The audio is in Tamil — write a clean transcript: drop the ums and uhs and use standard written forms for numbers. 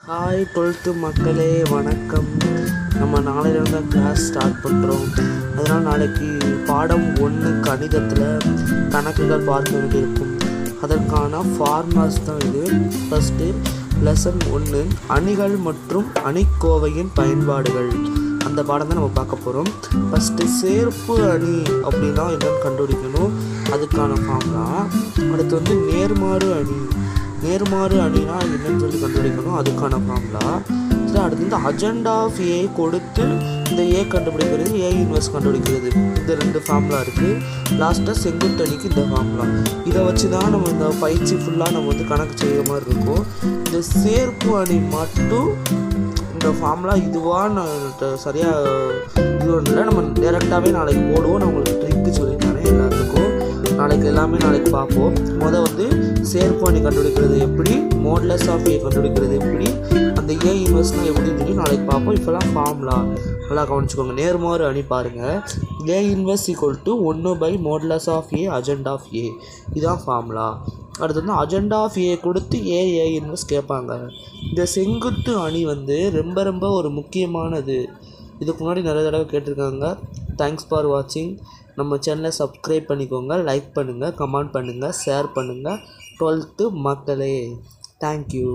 ஹாய் 12th மக்களே, வணக்கம். நம்ம நாளையிலேருந்து கிளாஸ் ஸ்டார்ட் பண்ணுறோம். அதனால் நாளைக்கு பாடம் 1 கணிதத்தில் கணக்குகள் பார்க்க வேண்டியிருக்கும். அதற்கான ஃபார்முலாஸ் தான் இது. ஃபஸ்ட்டு லெசன் 1 அணிகள் மற்றும் அணிக்கோவையின் பயன்பாடுகள். அந்த பாடம் தான் நம்ம பார்க்க போகிறோம். ஃபஸ்ட்டு சேர்ப்பு அணி அப்படின்னா என்னென்னு கண்டுபிடிக்கணும், அதுக்கான ஃபார்முலா. அடுத்து நேர்மாறு அணி. நேர்மாறு அணினா என்னன்னு சொல்லி கண்டுபிடிக்கணும், அதுக்கான ஃபார்முலா. சரி, அடுத்து அஜெண்டா ஆஃப் ஏ கொடுத்து இந்த ஏ கண்டுபிடிக்கிறது, ஏ இன்வெர்ஸ் கண்டுபிடிக்கிறது. இந்த 2 ஃபார்முலா இருக்குது. லாஸ்ட்டாக செங்குத்து அணிக்கு இந்த ஃபார்முலா. இதை வச்சு தான் நம்ம இந்த பயிற்சி ஃபுல்லாக நம்ம கணக்கு செய்கிற மாதிரி இருக்கும். இந்த சேர்ப்பு அணி மட்டும் இந்த ஃபார்முலா இதுவான்னு சரியாக இது ஒன்றும் இல்லை. நம்ம டேரெக்டாகவே நாளைக்கு போடுவோம். நான் உங்களுக்கு ட்ரிக்கு சொல்லிட்டானே எல்லாத்துக்கும். நாளைக்கு பார்ப்போம். சேர்ப்பு அணி கண்டுபிடிக்கிறது எப்படி, மோட்லஸ் ஆஃப் ஏ கண்டுபிடிக்கிறது எப்படி, அந்த ஏ இன்வெர்ஸ்னால் எப்படின்னு சொல்லி நாளைக்கு பார்ப்போம். இப்போலாம் ஃபார்முலா நல்லா கவனிச்சுக்கோங்க. நேர்மாறு அணி பாருங்கள். ஏ இன்வெர்ஸ் ஈக்குவல் டு 1/மோட்லஸ் of A adjoint of A. இதுதான் ஃபார்முலா. அடுத்து அஜெண்டா ஆஃப் ஏ கொடுத்து ஏ இன்வெர்ஸ் கேட்பாங்க. இந்த செங்குத்து அணி ரொம்ப ஒரு முக்கியமானது. இதுக்கு முன்னாடி நிறைய தடவை கேட்டிருக்காங்க. தேங்க்ஸ் ஃபார் வாட்சிங். நம்ம சேனலை சப்ஸ்கிரைப் பண்ணிக்கோங்க, லைக் பண்ணுங்கள், கமெண்ட் பண்ணுங்கள், ஷேர் பண்ணுங்கள். 12th மக்களே, தேங்க்யூ.